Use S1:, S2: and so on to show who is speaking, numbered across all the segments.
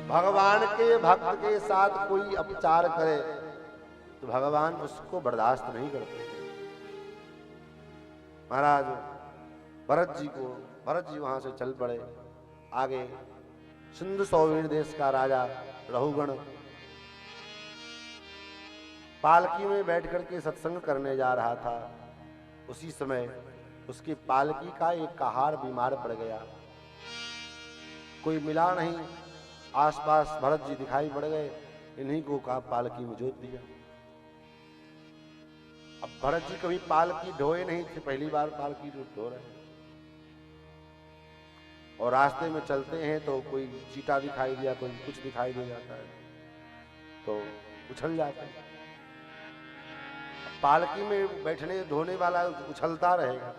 S1: भगवान के भक्त के साथ कोई अपचार करे तो भगवान उसको बर्दाश्त नहीं करते। महाराज भरत जी वहां से चल पड़े आगे। सिंधु सौवीर देश का राजा रहुगण पालकी में बैठ करके सत्संग करने जा रहा था। उसी समय उसकी पालकी का एक कहार बीमार पड़ गया। कोई मिला नहीं, आसपास भरत जी दिखाई पड़ गए। इन्हीं को कहा पालकी में जोत दिया। अब भरत जी कभी पालकी ढोए नहीं थे, पहली बार पालकी ढो रहे हैं। और रास्ते में चलते हैं तो कोई चीटा दिखाई दिया, कोई कुछ दिखाई दे जाता है तो उछल जाते हैं। पालकी में बैठने ढोने वाला उछलता रहेगा,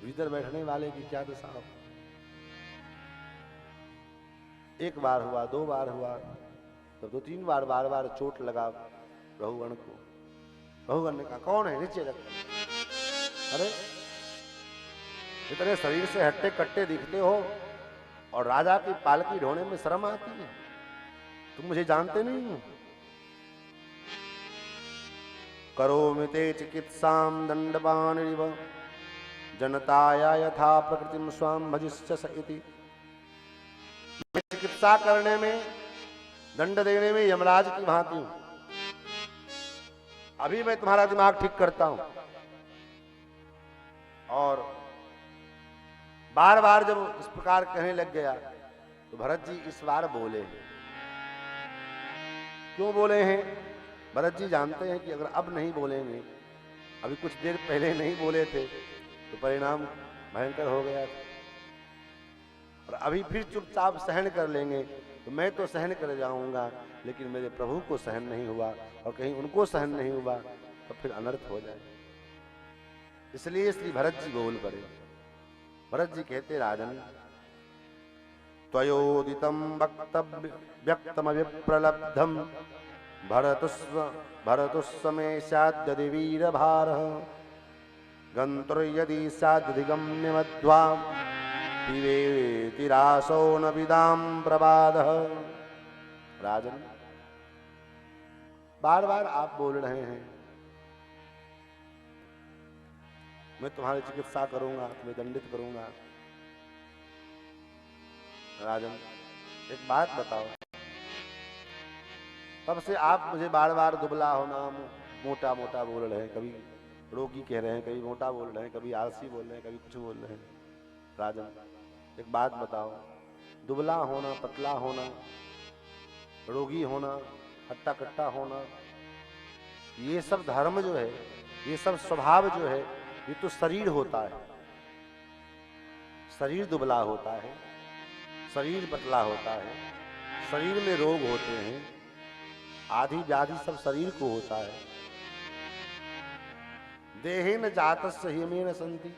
S1: भीतर बैठने वाले की क्या दशा हो। एक बार हुआ, दो बार हुआ, तब तो तीन बार बार चोट लगा रहुगण को। रहुगण ने कहा कौन है, नीचे रख। अरे इतने शरीर से हट्टे कट्टे दिखते हो और राजा की पालकी ढोने में शर्म आती है, तुम मुझे जानते नहीं हो। करोमि ते चिकित्सां दंडपाणिरिव जनताया यथा प्रकृतिम स्वाम भजिष्यस इति। मैं चिकित्सा करने में, दंड देने में यमराज की भांति हूं। अभी मैं तुम्हारा दिमाग ठीक करता हूं। और बार बार जब इस प्रकार कहने लग गया तो भरत जी इस बार बोले हैं। क्यों बोले हैं? भरत जी जानते हैं कि अगर अब नहीं बोलेंगे, अभी कुछ देर पहले नहीं बोले थे तो परिणाम भयंकर हो गया था। और अभी फिर चुपचाप सहन कर लेंगे तो मैं तो सहन कर जाऊंगा, लेकिन मेरे प्रभु को सहन नहीं हुआ और कहीं उनको सहन नहीं हुआ तो फिर अनर्थ हो जाए। इसलिए श्री भरत जी बोल पड़े। भरत जी कहते राजन त्वयोदितं व्यक्तमविप्रलब्धं भरतुस्समे स्याद्यदि वीरभारः गन्तुर्यदि स्यादधिगम्यमध्वा पिबेति रासो न विदां प्रबादः। राजन बार बार आप बोल रहे हैं मैं तुम्हारी चिकित्सा करूंगा, तुम्हें दंडित करूंगा। राजन एक बात बताओ, तब से आप मुझे बार बार दुबला होना, मोटा मोटा बोल रहे हैं, कभी रोगी कह रहे हैं, कभी मोटा बोल रहे हैं, कभी आलसी बोल रहे हैं, कभी कुछ बोल रहे हैं। राजन एक बात बताओ, दुबला होना, पतला होना, रोगी होना, हट्टा कट्टा होना, ये सब धर्म जो है, ये सब स्वभाव जो है, ये तो शरीर होता है। शरीर दुबला होता है, शरीर पतला होता है, शरीर में रोग होते हैं, आदि व्याधि सब शरीर को होता है। देहेन जातस्य ह्यमेन सन्ति,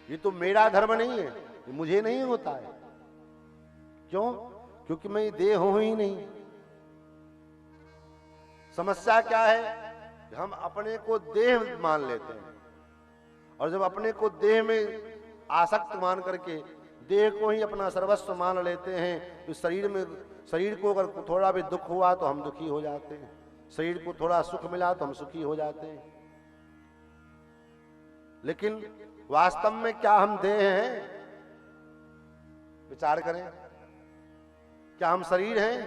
S1: ये तो मेरा धर्म नहीं है, ये मुझे नहीं होता है। क्यों? क्योंकि मैं देह हूं ही नहीं। समस्या क्या है? हम अपने को देह मान लेते हैं, और जब अपने को देह में आसक्त मान करके देह को ही अपना सर्वस्व मान लेते हैं तो शरीर को अगर थोड़ा भी दुख हुआ तो हम दुखी हो जाते हैं, शरीर को थोड़ा सुख मिला तो हम सुखी हो जाते हैं। लेकिन वास्तव में क्या हम देह हैं? विचार करें, क्या हम शरीर हैं?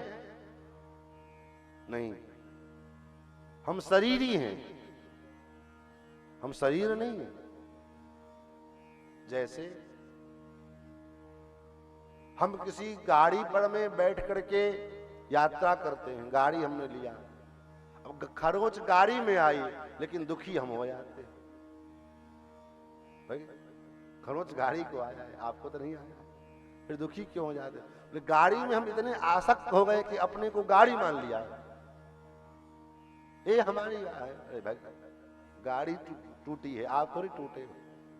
S1: नहीं, हम शरीर ही हैं, हम शरीर नहीं है। जैसे हम किसी गाड़ी पर में बैठ करके यात्रा करते हैं, गाड़ी हमने लिया, अब खरोच गाड़ी में आई लेकिन दुखी हम हो जाते हैं। भाई खरोच गाड़ी को आ जाए, आपको तो नहीं आया, फिर दुखी क्यों हो जाते? गाड़ी में हम इतने आसक्त हो गए कि अपने को गाड़ी मान लिया, ये हमारी है। अरे भाई गाड़ी टूटी है, आप थोड़ी टूटे हो।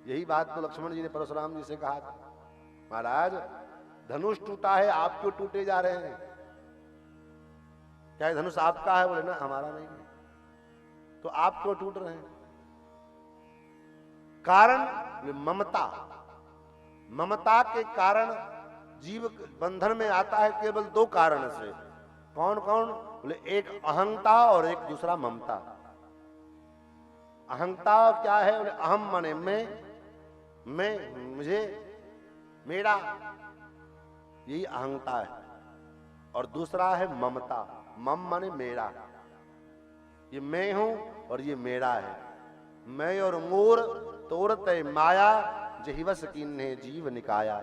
S1: यही बात तो लक्ष्मण जी ने परशुराम जी से कहा था, महाराज धनुष टूटा है, आप क्यों टूटे जा रहे हैं? क्या धनुष आपका है? बोले ना हमारा नहीं है। तो आप क्यों टूट रहे हैं? कारण ममता, ममता के कारण जीव बंधन में आता है केवल दो कारण से। कौन कौन? बोले एक अहंता और एक दूसरा ममता। अहंता क्या है? बोले अहम माने मैं, मुझे, मेरा, यही अहंता है। और दूसरा है ममता। मम माने मेरा, ये मैं हूं और ये मेरा है। मैं और मोर तोरते माया, जहिवस कीन्हे जीव निकाया।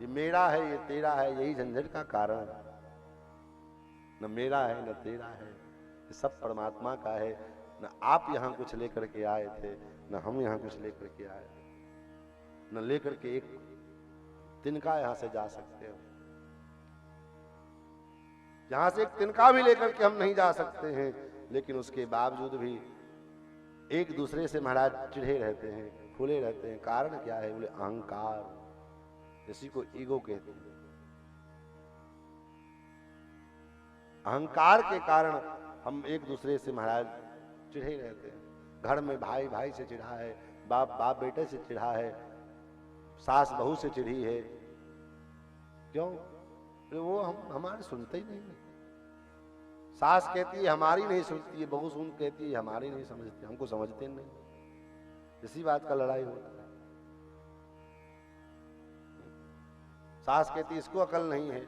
S1: ये मेरा है, ये तेरा है, यही झंझट का कारण। न मेरा है न तेरा है, ये सब परमात्मा का है। न आप यहां कुछ लेकर के आए थे, न हम यहां कुछ लेकर के आए, न लेकर के एक तिनका यहां से जा सकते हो। यहां से एक तिनका भी लेकर के हम नहीं जा सकते हैं, लेकिन उसके बावजूद भी एक दूसरे से महाराज चिढ़े रहते हैं, फूले रहते हैं। कारण क्या है? बोले अहंकार, इसी को ईगो कहते हैं। अहंकार के कारण हम एक दूसरे से महाराज चिढ़े रहते हैं। घर में भाई भाई से चिढ़ा है, बाप बाप बेटे से चिढ़ा है, सास बहू से चिढ़ी है। क्यों? वो हम हमारे सुनते ही नहीं है। सास कहती है हमारी नहीं सुनती है, बहू सुन कहती है हमारी नहीं समझती, हमको समझते नहीं। इसी बात का लड़ाई होता है। सास कहती है इसको अकल नहीं है,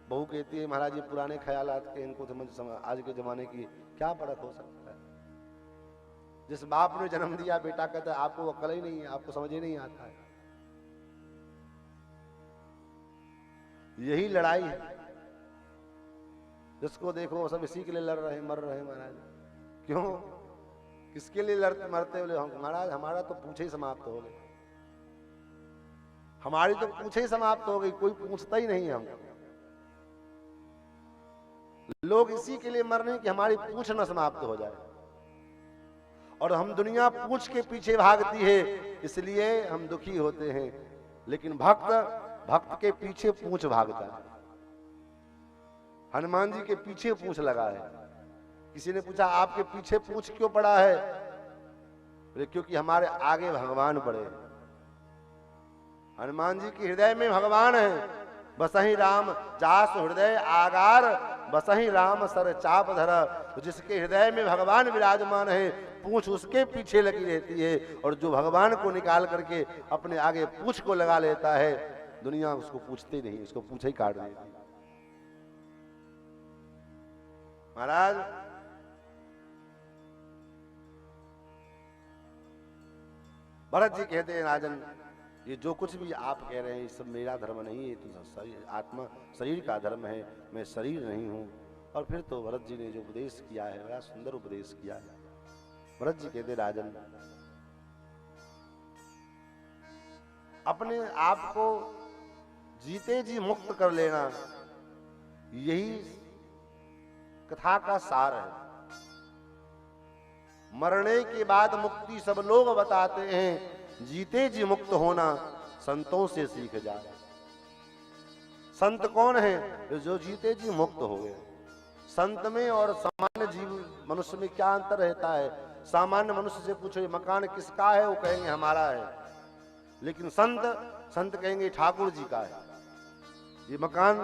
S1: बहू कहती है महाराज ये पुराने ख्यालात के, इनको समझ आज के जमाने की क्या फर्क हो सकता है। जिस बाप ने जन्म दिया, बेटा कहता है आपको अकल ही नहीं है, आपको समझ ही नहीं आता है। यही लड़ाई है। जिसको देखो सब इसी के लिए लड़ रहे हैं, मर रहे हैं महाराज। क्यों? किसके लिए लड़ते मरते? बोले महाराज हमारा तो पूछे ही समाप्त हो गए, हमारी तो पूछे ही समाप्त हो गई, कोई पूछता ही नहीं है हमको। लोग इसी के लिए मर रहे हैं कि हमारी पूछ न समाप्त हो जाए। और हम दुनिया पूछ के पीछे भागती है, इसलिए हम दुखी होते हैं। लेकिन भक्त के पीछे पूछ भागता है। हनुमान जी के पीछे पूछ लगा है। किसी ने पूछा आपके पीछे पूछ क्यों पड़ा है? बोले क्योंकि हमारे आगे भगवान पड़े। हनुमान जी के हृदय में भगवान है। बसहि राम जास हृदय आगार, बसहि राम सर चाप धर। तो जिसके हृदय में भगवान विराजमान है, पूछ उसके पीछे लगी रहती है। और जो भगवान को निकाल करके अपने आगे पूछ को लगा लेता है, दुनिया उसको पूछती नहीं, उसको पूछे ही काट देती। महाराज भरत जी कहते हैं राजन, ये जो कुछ भी आप कह रहे हैं ये सब मेरा धर्म नहीं है, तो आत्मा शरीर का धर्म है, मैं शरीर नहीं हूं। और फिर तो भरत जी ने जो उपदेश किया है, बड़ा सुंदर उपदेश किया है। भरत जी कहते राजन, अपने आप को जीते जी मुक्त कर लेना, यही कथा का सार है। मरने के बाद मुक्ति सब लोग बताते हैं, जीते जी मुक्त होना संतों से सीख जाए। संत कौन है? जो जीते जी मुक्त हो गए। संत में और सामान्य जीव मनुष्य में क्या अंतर रहता है? सामान्य मनुष्य से पूछो ये मकान किसका है, वो कहेंगे हमारा है। लेकिन संत कहेंगे ठाकुर जी का है। ये मकान,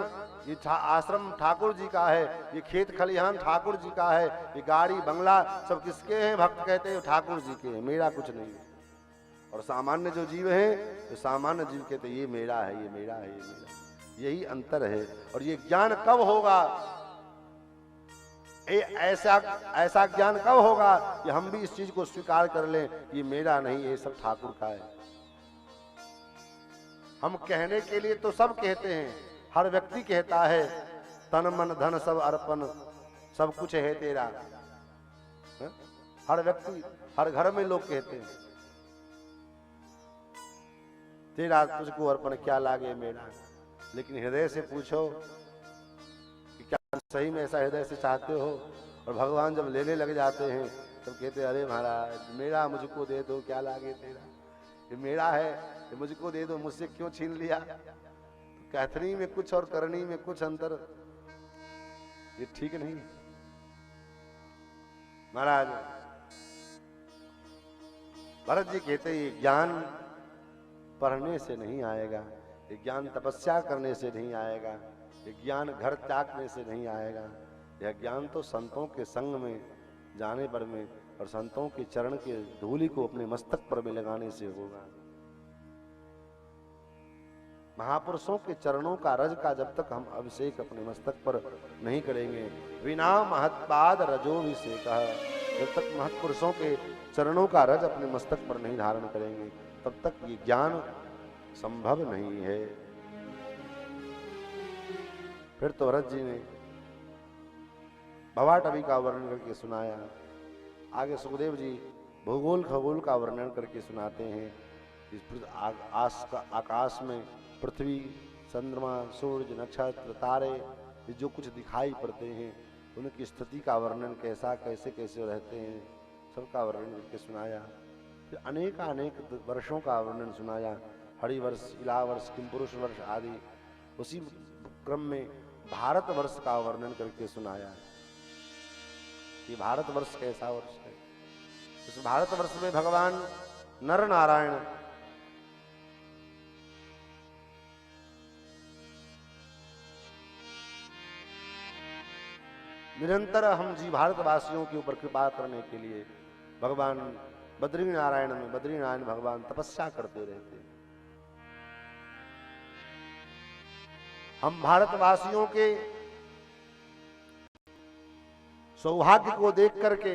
S1: ये आश्रम ठाकुर जी का है, ये खेत खलिहान ठाकुर जी का है, ये गाड़ी बंगला सब किसके हैं? भक्त कहते हैं ठाकुर जी के हैं, मेरा कुछ नहीं है। और सामान्य जो जीव हैं, तो सामान्य जीव कहते हैं ये मेरा है, ये मेरा है, ये मेरा है। यही अंतर है। और ये ज्ञान कब होगा? ऐसा ज्ञान कब होगा कि हम भी इस चीज को स्वीकार कर लें, ये मेरा नहीं, ये सब ठाकुर का है। हम कहने के लिए तो सब कहते हैं, हर व्यक्ति कहता है तन मन धन सब अर्पण, सब कुछ है तेरा। है? हर व्यक्ति, हर घर में लोग कहते हैं तेरा तुझको अर्पण क्या लागे मेरा। लेकिन हृदय से पूछो कि क्या सही में ऐसा हृदय से चाहते हो? और भगवान जब लेने लग जाते हैं तब कहते अरे महाराज मेरा मुझको दे दो, क्या लागे तेरा, ये मेरा है, ये मुझको दे दो, मुझसे क्यों छीन लिया। तो कहनी में कुछ और करनी में कुछ अंतर, ये ठीक नहीं। महाराज भरत जी कहते ये ज्ञान पढ़ने से नहीं आएगा, ये ज्ञान तपस्या करने से नहीं आएगा, ये ज्ञान घर त्यागने से नहीं आएगा। यह ज्ञान तो संतों के संग में जाने पर में और संतों के चरण के धूलि को अपने मस्तक पर में लगाने से होगा। महापुरुषों के चरणों का रज का जब तक हम अभिषेक अपने मस्तक पर नहीं करेंगे, बिना महत्पाद रजोभिषेक, जब तक महत्पुरुषों के चरणों का रज अपने मस्तक पर नहीं धारण करेंगे, तब तक ये ज्ञान संभव नहीं है। फिर तो भरत जी ने भवाटवी का वर्णन करके सुनाया। आगे सुखदेव जी भूगोल खगोल का वर्णन करके सुनाते हैं। इस आकाश में पृथ्वी, चंद्रमा, सूर्य, नक्षत्र, तारे, ये जो कुछ दिखाई पड़ते हैं उनकी स्थिति का वर्णन कैसा कैसे कैसे रहते हैं सबका वर्णन करके सुनाया। फिर अनेक वर्षों का वर्णन सुनाया, हरिवर्ष, इलावर्ष, किमपुरुष वर्ष आदि। उसी क्रम में भारतवर्ष का वर्णन करके सुनाया कि भारतवर्ष कैसा वर्ष है। इस भारतवर्ष में भगवान नर नारायण निरंतर हम जी भारतवासियों के ऊपर कृपा करने के लिए भगवान बद्री नारायण में बद्री नारायण भगवान तपस्या करते रहते। हम भारतवासियों के सौभाग्य को देख करके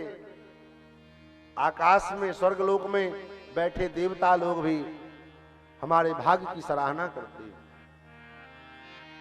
S1: आकाश में स्वर्गलोक में बैठे देवता लोग भी हमारे भाग्य की सराहना करते हैं।